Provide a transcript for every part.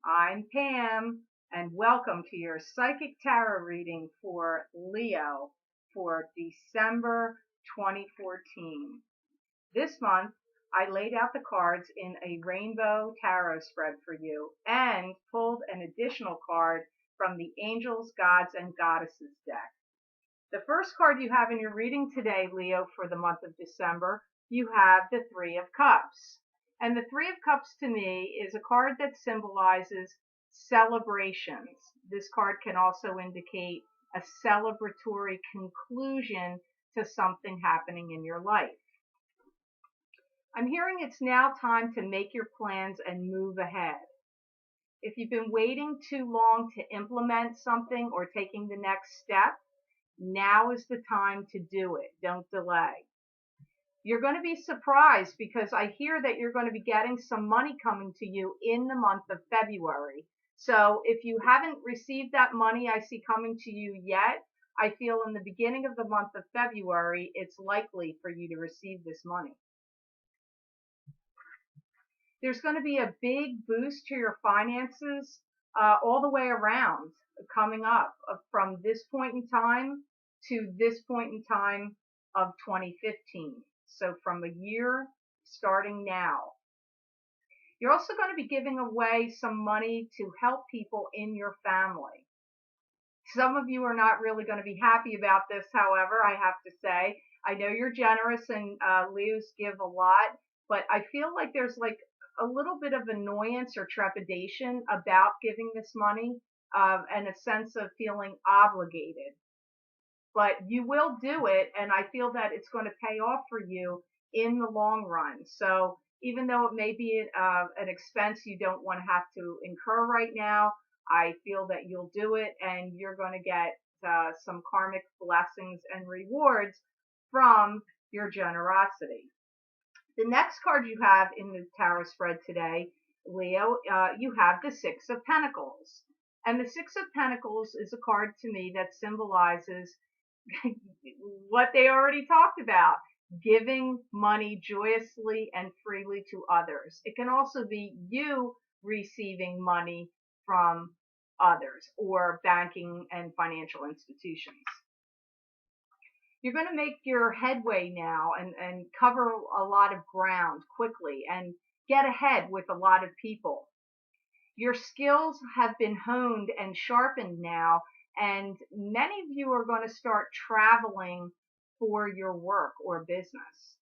I'm Pam, and welcome to your Psychic Tarot reading for Leo for December 2014. This month, I laid out the cards in a rainbow tarot spread for you and pulled an additional card from the Angels, Gods, and Goddesses deck. The first card you have in your reading today, Leo, for the month of December, you have the Three of Cups. And the Three of Cups to me is a card that symbolizes celebrations. This card can also indicate a celebratory conclusion to something happening in your life. I'm hearing it's now time to make your plans and move ahead. If you've been waiting too long to implement something or taking the next step, now is the time to do it. Don't delay. You're going to be surprised because I hear that you're going to be getting some money coming to you in the month of February. So if you haven't received that money I see coming to you yet, I feel in the beginning of the month of February, it's likely for you to receive this money. There's going to be a big boost to your finances all the way around coming up from this point in time to this point in time of 2015. So from a year starting now. You're also going to be giving away some money to help people in your family. Some of you are not really going to be happy about this, however, I have to say. I know you're generous and Leos give a lot, but I feel like there's like a little bit of annoyance or trepidation about giving this money and a sense of feeling obligated. But you will do it, and I feel that it's going to pay off for you in the long run. So even though it may be an expense you don't want to have to incur right now, I feel that you'll do it, and you're going to get some karmic blessings and rewards from your generosity. The next card you have in the tarot spread today, Leo, you have the Six of Pentacles. And the Six of Pentacles is a card to me that symbolizes what they already talked about, giving money joyously and freely to others. It can also be you receiving money from others or banking and financial institutions. You're going to make your headway now and cover a lot of ground quickly and get ahead with a lot of people. Your skills have been honed and sharpened now, and many of you are going to start traveling for your work or business.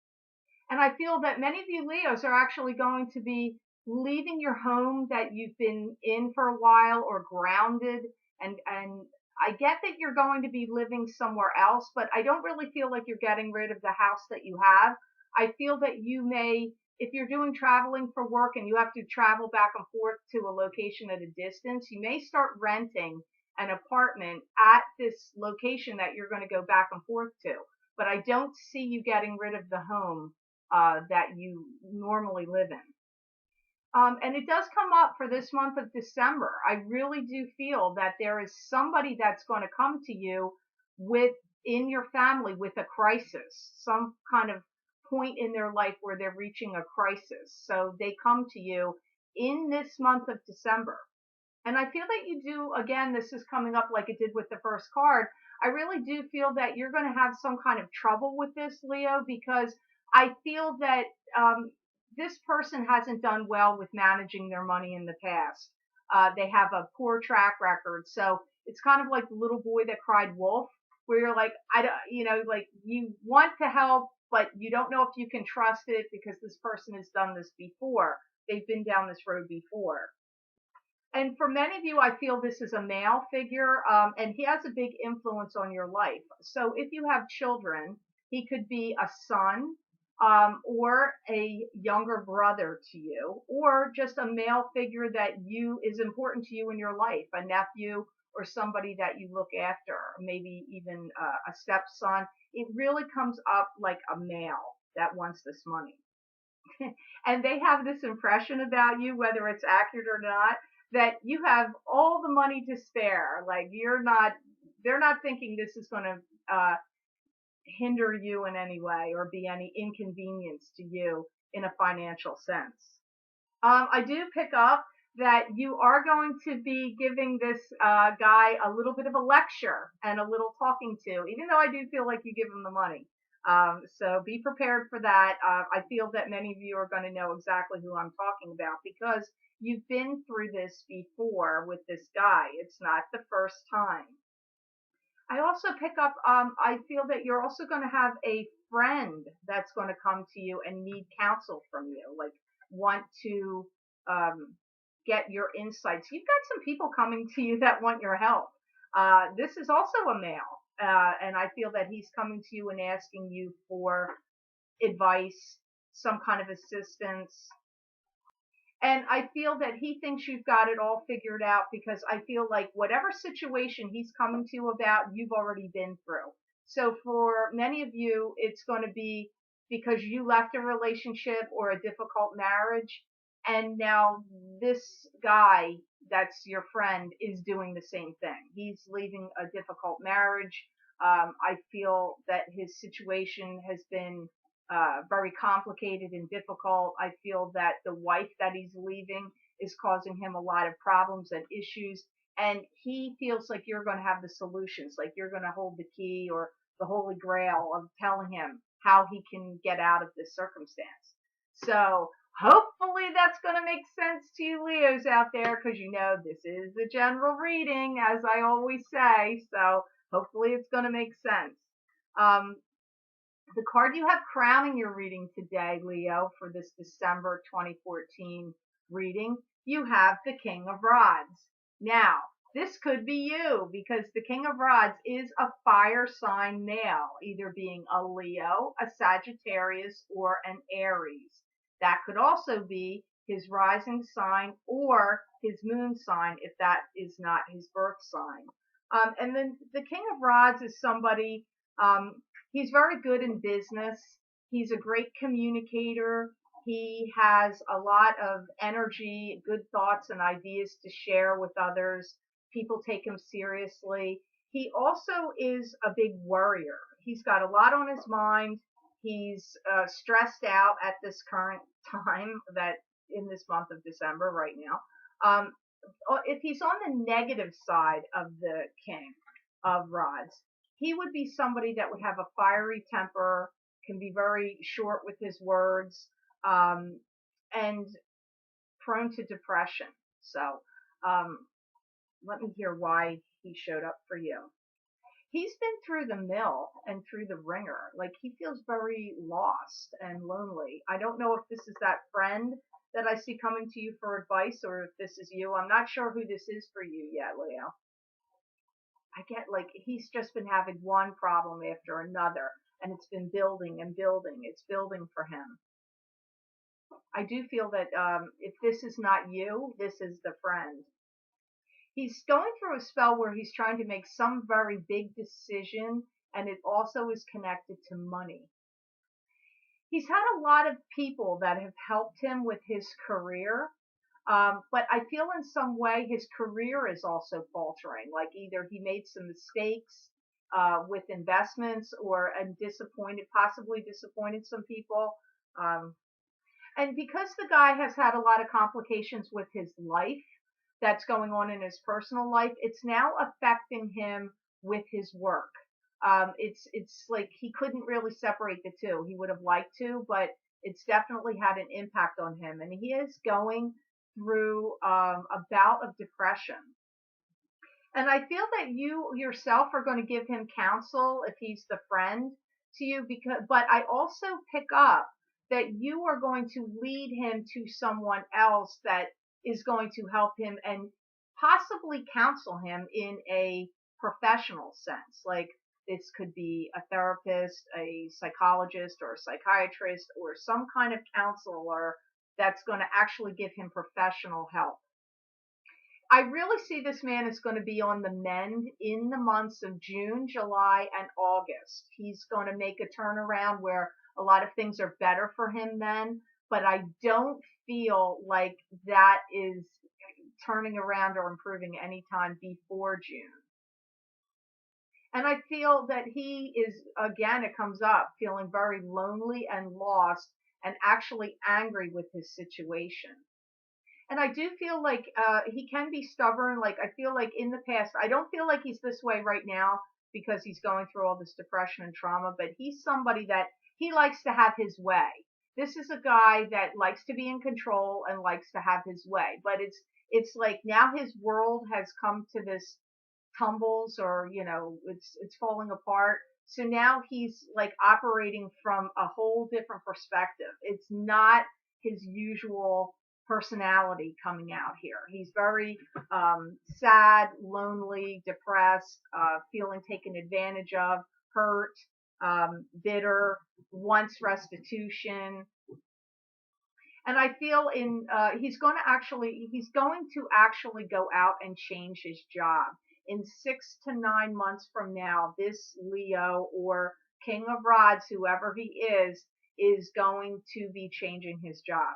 And I feel that many of you Leos are actually going to be leaving your home that you've been in for a while or grounded, and I get that you're going to be living somewhere else, but I don't really feel like you're getting rid of the house that you have. I feel that you may, if you're doing traveling for work and you have to travel back and forth to a location at a distance, you may start renting an apartment at this location that you're going to go back and forth to. But I don't see you getting rid of the home that you normally live in. And it does come up for this month of December. I really do feel that there is somebody that's going to come to you in your family with a crisis, some kind of point in their life where they're reaching a crisis. So they come to you in this month of December. And I feel that you do, again, this is coming up like it did with the first card. I really do feel that you're going to have some kind of trouble with this, Leo, because I feel that this person hasn't done well with managing their money in the past. They have a poor track record. So it's kind of like the little boy that cried wolf, where you're like, like you want to help, but you don't know if you can trust it because this person has done this before. They've been down this road before. And for many of you, I feel this is a male figure, and he has a big influence on your life. So if you have children, he could be a son, or a younger brother to you, or just a male figure that is important to you in your life, a nephew or somebody that you look after, maybe even a stepson. It really comes up like a male that wants this money. And they have this impression about you, whether it's accurate or not, that you have all the money to spare. Like they're not thinking this is going to hinder you in any way or be any inconvenience to you in a financial sense. I do pick up that you are going to be giving this guy a little bit of a lecture and a little talking to, even though I do feel like you give him the money. So be prepared for that. I feel that many of you are going to know exactly who I'm talking about because you've been through this before with this guy. It's not the first time. I also pick up, I feel that you're also going to have a friend that's going to come to you and need counsel from you, like want to um, get your insights. You've got some people coming to you that want your help. This is also a male, and I feel that he's coming to you and asking you for advice, some kind of assistance, and I feel that he thinks you've got it all figured out because I feel like whatever situation he's coming to you about, you've already been through. So for many of you, it's going to be because you left a relationship or a difficult marriage. And now this guy that's your friend is doing the same thing. He's leaving a difficult marriage. I feel that his situation has been very complicated and difficult. I feel that the wife that he's leaving is causing him a lot of problems and issues. And he feels like you're going to have the solutions, like you're going to hold the key or the holy grail of telling him how he can get out of this circumstance. So hopefully that's going to make sense to you Leos out there, because you know this is a general reading, as I always say. So hopefully it's going to make sense. The card you have crowning your reading today, Leo, for this December 2014 reading, you have the King of Rods. Now, this could be you because the King of Rods is a fire sign male, either being a Leo, a Sagittarius, or an Aries. That could also be his rising sign or his moon sign if that is not his birth sign. And then the King of Rods is somebody, he's very good in business. He's a great communicator. He has a lot of energy, good thoughts and ideas to share with others. People take him seriously. He also is a big worrier. He's got a lot on his mind. He's stressed out at this current time, that in this month of December right now. If he's on the negative side of the King of Rods, he would be somebody that would have a fiery temper, can be very short with his words, and prone to depression. So let me hear why he showed up for you. He's been through the mill and through the ringer. Like, he feels very lost and lonely. I don't know if this is that friend that I see coming to you for advice or if this is you. I'm not sure who this is for you yet, Leo. I get like he's just been having one problem after another, and it's been building and building. It's building for him. I do feel that if this is not you, this is the friend. He's going through a spell where he's trying to make some very big decision, and it also is connected to money. He's had a lot of people that have helped him with his career, but I feel in some way his career is also faltering. Like either he made some mistakes with investments or possibly disappointed some people. And because the guy has had a lot of complications with his life that's going on in his personal life, it's now affecting him with his work. It's like he couldn't really separate the two. He would have liked to, but it's definitely had an impact on him. And he is going through a bout of depression. And I feel that you yourself are going to give him counsel if he's the friend to you, but I also pick up that you are going to lead him to someone else that is going to help him and possibly counsel him in a professional sense. Like, this could be a therapist, a psychologist, or a psychiatrist, or some kind of counselor that's going to actually give him professional help. I really see this man is going to be on the mend in the months of June, July, and August. He's going to make a turnaround where a lot of things are better for him then, but I don't feel like that is turning around or improving anytime before June. And I feel that he is, again, it comes up, feeling very lonely and lost and actually angry with his situation. And I do feel like he can be stubborn. Like I feel like in the past, I don't feel like he's this way right now because he's going through all this depression and trauma, but he's somebody that he likes to have his way. This is a guy that likes to be in control and likes to have his way. But it's like now his world has come to this tumbles, or it's falling apart. So now he's like operating from a whole different perspective. It's not his usual personality coming out here. He's very sad, lonely, depressed, feeling taken advantage of, hurt, bitter, wants restitution. And I feel he's going to actually go out and change his job in 6 to 9 months from now. This Leo, or King of Rods, whoever he is going to be changing his job.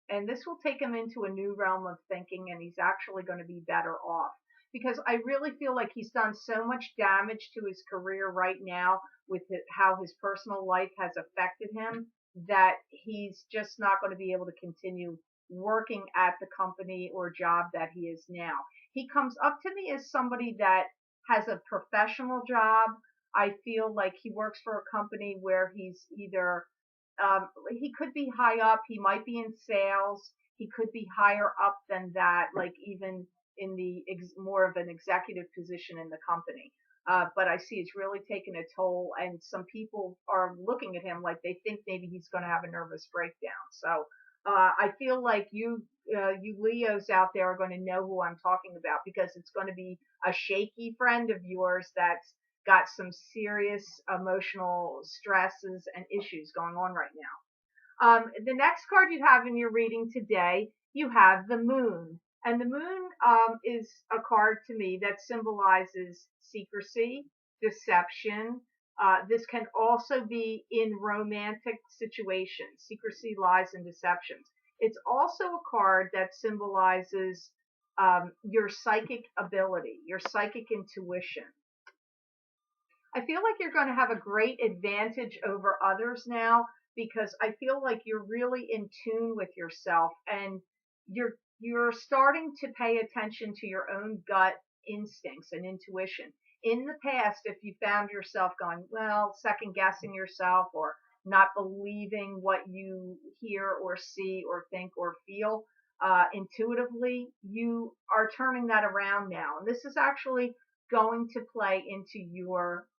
And this will take him into a new realm of thinking, and he's actually going to be better off. Because I really feel like he's done so much damage to his career right now with how his personal life has affected him, that he's just not going to be able to continue working at the company or job that he is now. He comes up to me as somebody that has a professional job. I feel like he works for a company where he's either he could be high up. He might be in sales. He could be higher up than that, like even in the more of an executive position in the company. But I see it's really taken a toll, and some people are looking at him like they think maybe he's going to have a nervous breakdown. So I feel like you Leos out there are going to know who I'm talking about, because it's going to be a shaky friend of yours that's got some serious emotional stresses and issues going on right now. The next card you have in your reading today, you have the Moon. And the Moon is a card to me that symbolizes secrecy, deception. This can also be in romantic situations, secrecy, lies, and deceptions. It's also a card that symbolizes your psychic ability, your psychic intuition. I feel like you're going to have a great advantage over others now, because I feel like you're really in tune with yourself, and you're starting to pay attention to your own gut instincts and intuition. In the past, if you found yourself going, well, second guessing yourself, or not believing what you hear or see or think or feel intuitively, you are turning that around now. And this is actually going to play into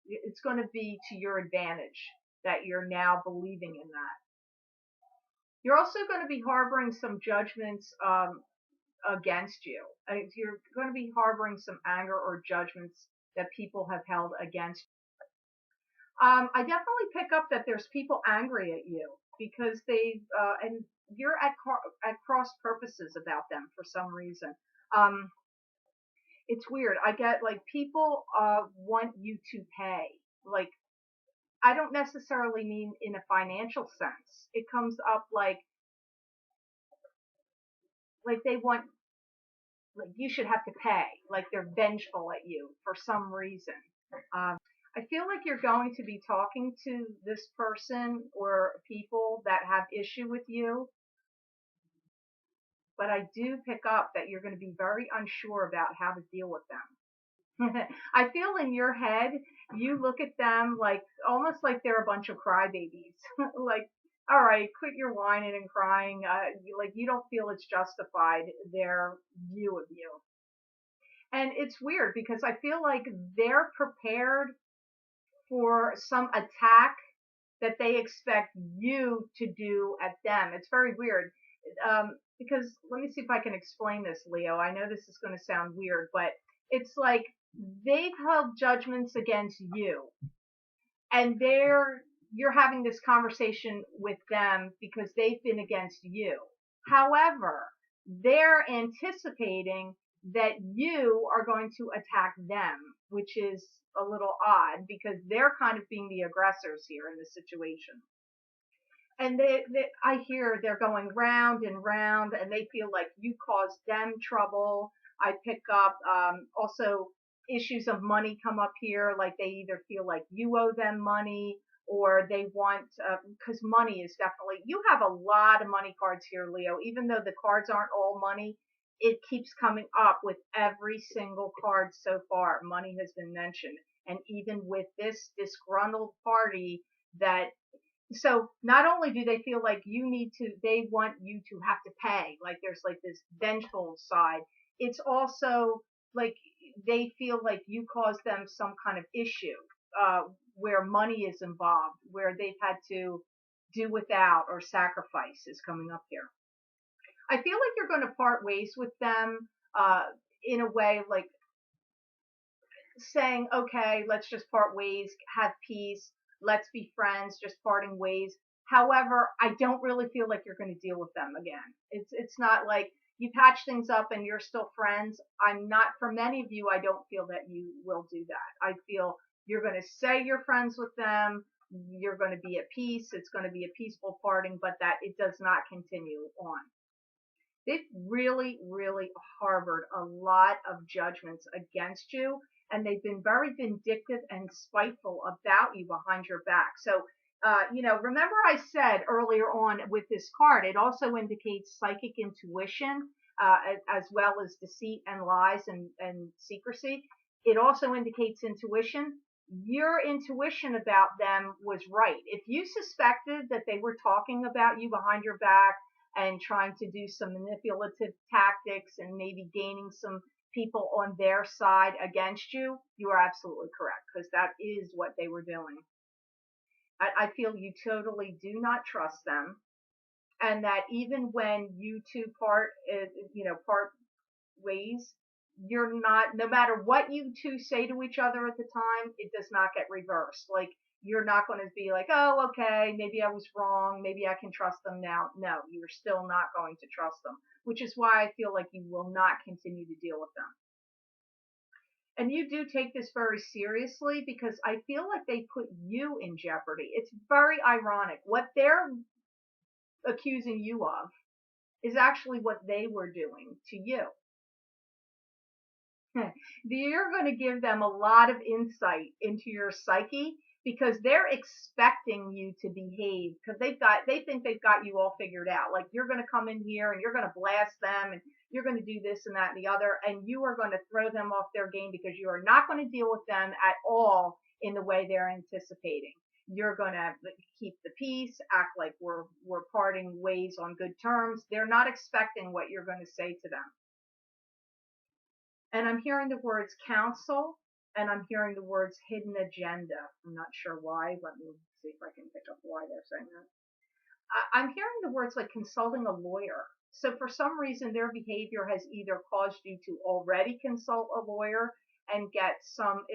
it's going to be to your advantage that you're now believing in that. You're also going to be harboring some judgments against you. You're going to be harboring some anger or judgments that people have held against you. I definitely pick up that there's people angry at you because and you're at cross purposes about them for some reason. It's weird. I get like people want you to pay. Like, I don't necessarily mean in a financial sense. It comes up like they want, like you should have to pay. Like they're vengeful at you for some reason. I feel like you're going to be talking to this person or people that have issue with you, but I do pick up that you're going to be very unsure about how to deal with them. I feel in your head, you look at them like almost like they're a bunch of crybabies. Like, all right, quit your whining and crying. Like you don't feel it's justified, their view of you. And it's weird because I feel like they're prepared for some attack that they expect you to do at them. It's very weird. Because let me see if I can explain this, Leo. I know this is going to sound weird, but it's like they've held judgments against you, and you're having this conversation with them because they've been against you. However, they're anticipating that you are going to attack them, which is a little odd because they're kind of being the aggressors here in this situation. And I hear they're going round and round, and they feel like you caused them trouble. I pick up also issues of money come up here, like they either feel like you owe them money, or they want, because money is definitely, you have a lot of money cards here, Leo. Even though the cards aren't all money, it keeps coming up with every single card so far. Money has been mentioned. And even with this disgruntled party that, so not only do they feel like they want you to have to pay, like there's like this vengeful side, it's also like they feel like you caused them some kind of issue, uh, where money is involved, where they've had to do without or sacrifice is coming up here. I feel like you're going to part ways with them, uh, in a way like saying, okay, let's just part ways, have peace, let's be friends, just parting ways. However, I don't really feel like you're going to deal with them again. It's not like you patch things up and you're still friends. I'm not, for many of you, I don't feel that you will do that. I feel you're going to say you're friends with them. You're going to be at peace. It's going to be a peaceful parting, but that it does not continue on. They've really, really harbored a lot of judgments against you, and they've been very vindictive and spiteful about you behind your back. So, remember I said earlier on with this card, it also indicates psychic intuition, as well as deceit and lies and secrecy. It also indicates intuition. Your intuition about them was right. If you suspected that they were talking about you behind your back, and trying to do some manipulative tactics and maybe gaining some people on their side against you, you are absolutely correct, because that is what they were doing. I feel you totally do not trust them, and that even when you two part ways, you're not, no matter what you two say to each other at the time, it does not get reversed. Like, you're not going to be like, oh, okay, maybe I was wrong, maybe I can trust them now. No, you're still not going to trust them, which is why I feel like you will not continue to deal with them. And you do take this very seriously, because I feel like they put you in jeopardy. It's very ironic. What they're accusing you of is actually what they were doing to you. You're going to give them a lot of insight into your psyche, because they're expecting you to behave, because they think they've got you all figured out. Like, you're going to come in here and you're going to blast them and you're going to do this and that and the other, and you are going to throw them off their game, because you are not going to deal with them at all in the way they're anticipating. You're going to keep the peace, act like we're parting ways on good terms. They're not expecting what you're going to say to them. And I'm hearing the words counsel, and I'm hearing the words hidden agenda. I'm not sure why. Let me see if I can pick up why they're saying that. I'm hearing the words like consulting a lawyer. So for some reason, their behavior has either caused you to already consult a lawyer and get some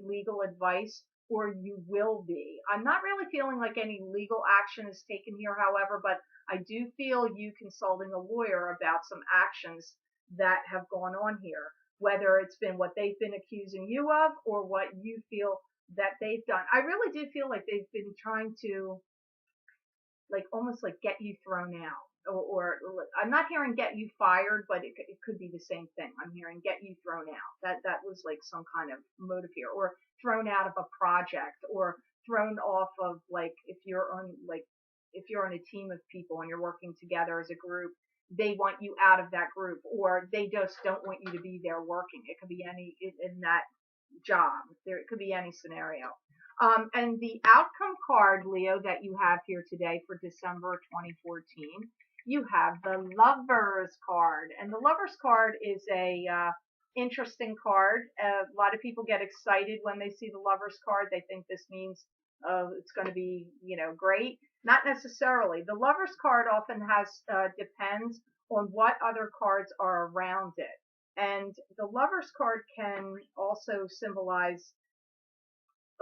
legal advice, or you will be. I'm not really feeling like any legal action is taken here, however, but I do feel you consulting a lawyer about some actions that have gone on here, whether it's been what they've been accusing you of or what you feel that they've done. I really do feel like they've been trying to, like, almost like get you thrown out, or I'm not hearing get you fired, but it could be the same thing. I'm hearing get you thrown out. That was like some kind of motive here, or thrown out of a project, or thrown off of, like, if you're on a team of people and you're working together as a group, they want you out of that group, or they just don't want you to be there working. It could be any in that job. It could be any scenario. And the outcome card, Leo, that you have here today for December 2014, you have the Lovers card. And the Lovers card is a interesting card. A lot of people get excited when they see the Lovers card. They think this means it's going to be, great. Not necessarily. The Lovers card often depends on what other cards are around it. And the Lovers card can also symbolize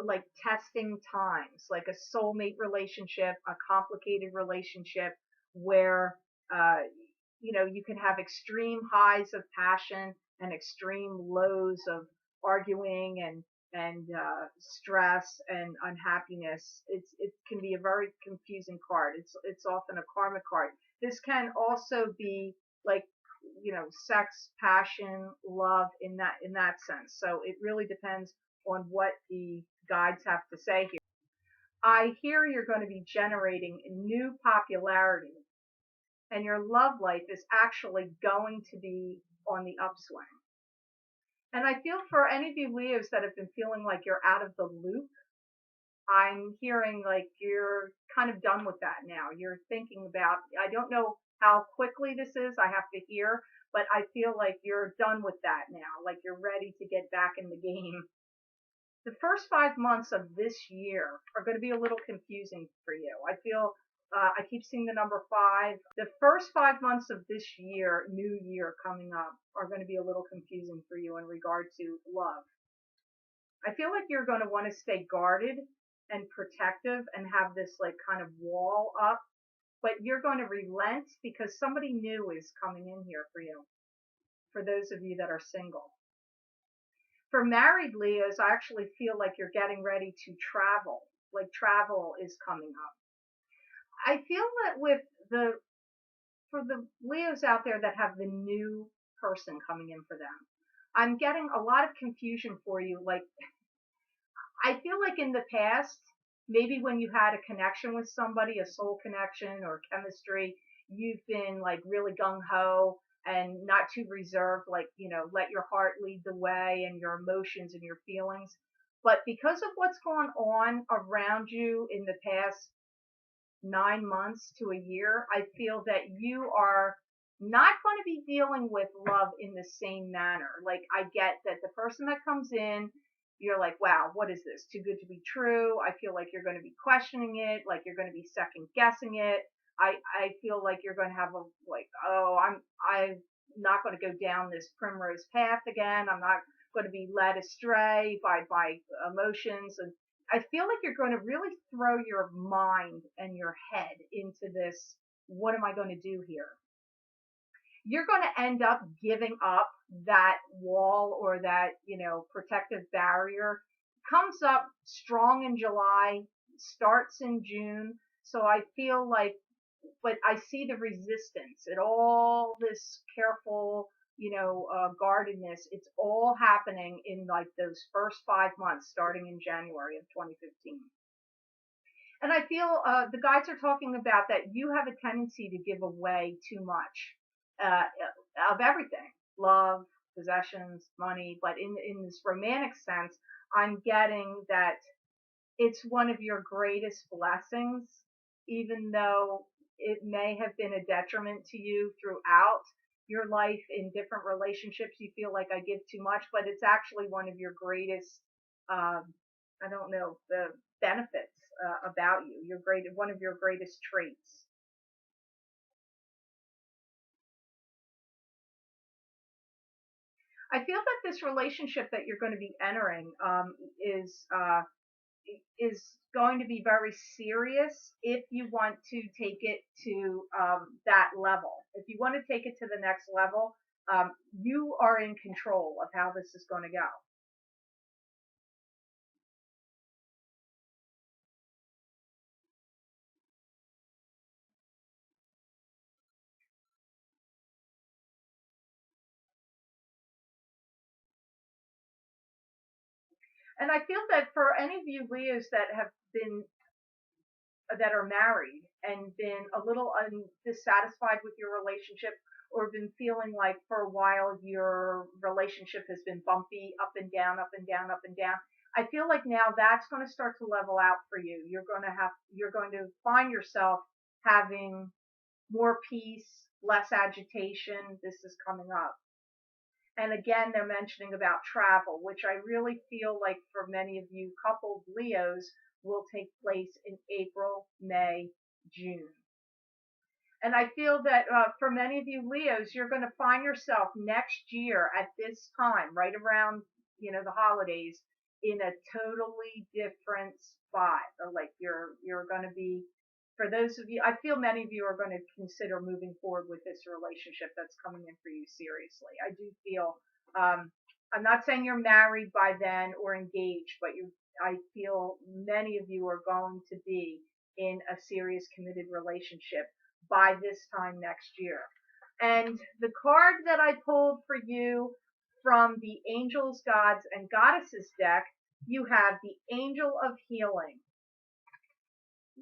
like testing times, like a soulmate relationship, a complicated relationship where, you can have extreme highs of passion and extreme lows of arguing and stress and unhappiness. It can be a very confusing card. It's often a karma card. This can also be like, sex, passion, love in that sense. So it really depends on what the guides have to say here. I hear you're going to be generating new popularity, and your love life is actually going to be on the upswing. And I feel for any of you Leos that have been feeling like you're out of the loop, I'm hearing like you're kind of done with that now. You're thinking about, I don't know how quickly this is, I have to hear, but I feel like you're done with that now. Like you're ready to get back in the game. The first 5 months of this year are going to be a little confusing for you. I feel I keep seeing the number 5. The first 5 months of this year, new year coming up, are going to be a little confusing for you in regard to love. I feel like you're going to want to stay guarded and protective and have this like kind of wall up, but you're going to relent because somebody new is coming in here for you, for those of you that are single. For married Leos, I actually feel like you're getting ready to travel, like travel is coming up. I feel that with for the Leos out there that have the new person coming in for them, I'm getting a lot of confusion for you. Like, I feel like in the past, maybe when you had a connection with somebody, a soul connection or chemistry, you've been like really gung ho and not too reserved, like, let your heart lead the way and your emotions and your feelings. But because of what's gone on around you in the past 9 months to a year, I feel that you are not going to be dealing with love in the same manner. Like, I get that the person that comes in, you're like, wow, what is this? Too good to be true. I feel like you're going to be questioning it, like you're going to be second guessing it. I feel like you're going to have a like, oh, I'm not going to go down this primrose path again. I'm not going to be led astray by emotions and I feel like you're going to really throw your mind and your head into this. What am I going to do here? You're going to end up giving up that wall or that, protective barrier. Comes up strong in July, starts in June. So I feel like, but I see the resistance and all this careful, guardedness. It's all happening in like those first 5 months, starting in January of 2015. And I feel the guides are talking about that you have a tendency to give away too much uh, of everything, love, possessions, money. But in this romantic sense, I'm getting that it's one of your greatest blessings, even though it may have been a detriment to you throughout your life in different relationships. You feel like I give too much, but it's actually one of your greatest, I don't know, the benefits about you. One of your greatest traits. I feel that this relationship that you're going to be entering is going to be very serious if you want to take it to that level. If you want to take it to the next level, you are in control of how this is going to go. And I feel that for any of you Leos that are married and been a little dissatisfied with your relationship or been feeling like for a while your relationship has been bumpy, up and down, up and down, up and down. I feel like now that's going to start to level out for you. You're going to find yourself having more peace, less agitation. This is coming up. And again, they're mentioning about travel, which I really feel like for many of you coupled Leos will take place in April, May, June. And I feel that for many of you Leos, you're going to find yourself next year at this time, right around, the holidays, in a totally different spot. Or like you're going to be, for those of you, I feel many of you are going to consider moving forward with this relationship that's coming in for you seriously. I do feel, I'm not saying you're married by then or engaged, but I feel many of you are going to be in a serious committed relationship by this time next year. And the card that I pulled for you from the Angels, Gods, and Goddesses deck, you have the Angel of Healing.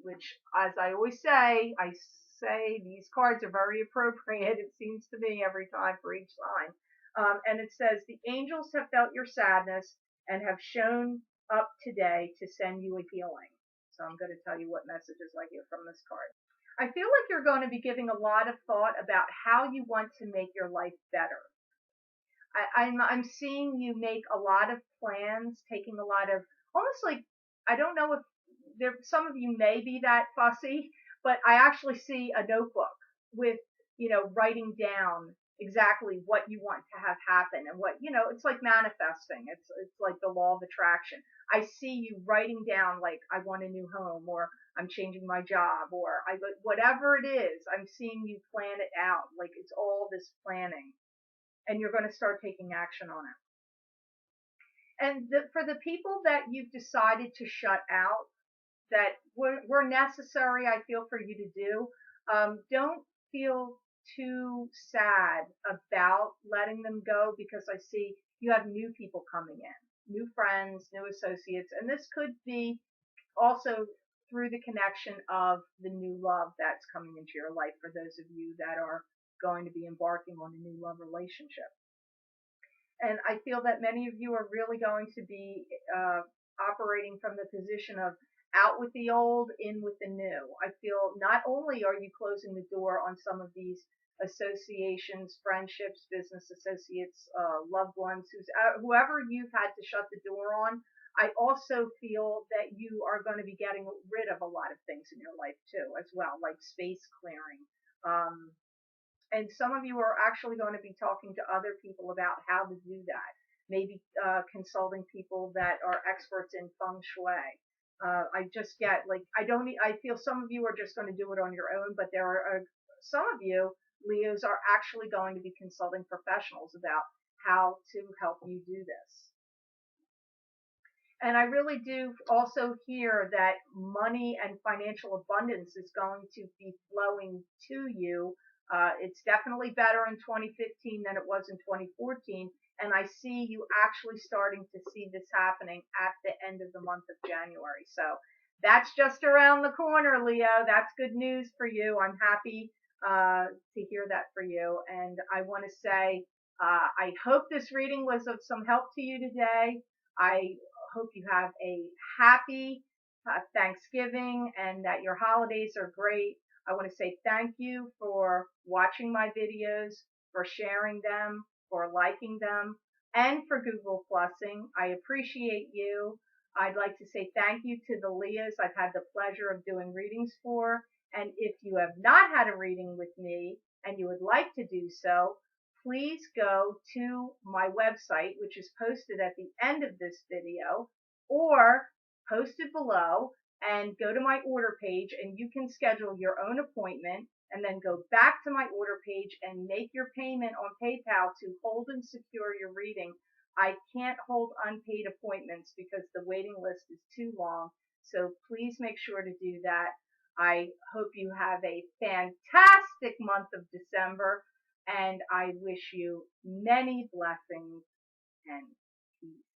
which, as I always say, I say these cards are very appropriate, it seems to me, every time for each sign. And it says, the angels have felt your sadness and have shown up today to send you a healing. So I'm going to tell you what messages I hear from this card. I feel like you're going to be giving a lot of thought about how you want to make your life better. I'm seeing you make a lot of plans, taking a lot of, almost like, I don't know if there, some of you may be that fussy, but I actually see a notebook with, writing down exactly what you want to have happen and what, it's like manifesting. It's like the law of attraction. I see you writing down, like, I want a new home, or I'm changing my job, or whatever it is, I'm seeing you plan it out. Like, it's all this planning, and you're going to start taking action on it. And for the people that you've decided to shut out, that were necessary, I feel, for you to do, don't feel too sad about letting them go, because I see you have new people coming in, new friends, new associates, and this could be also through the connection of the new love that's coming into your life for those of you that are going to be embarking on a new love relationship. And I feel that many of you are really going to be operating from the position of out with the old, in with the new. I feel not only are you closing the door on some of these associations, friendships, business associates, loved ones, whoever you've had to shut the door on, I also feel that you are going to be getting rid of a lot of things in your life too, as well, like space clearing. And some of you are actually going to be talking to other people about how to do that. Maybe consulting people that are experts in feng shui. I just get, like, I feel some of you are just going to do it on your own, but there are some of you, Leos, are actually going to be consulting professionals about how to help you do this. And I really do also hear that money and financial abundance is going to be flowing to you. It's definitely better in 2015 than it was in 2014. And I see you actually starting to see this happening at the end of the month of January. So that's just around the corner, Leo. That's good news for you. I'm happy to hear that for you. And I want to say, I hope this reading was of some help to you today. I hope you have a happy Thanksgiving and that your holidays are great. I want to say thank you for watching my videos, for sharing them, for liking them, and for Google Plussing. I appreciate you. I'd like to say thank you to the Leos I've had the pleasure of doing readings for. And if you have not had a reading with me and you would like to do so, please go to my website, which is posted at the end of this video, or posted below, and go to my order page, and you can schedule your own appointment, and then go back to my order page and make your payment on PayPal to hold and secure your reading. I can't hold unpaid appointments because the waiting list is too long, so please make sure to do that. I hope you have a fantastic month of December, and I wish you many blessings and peace.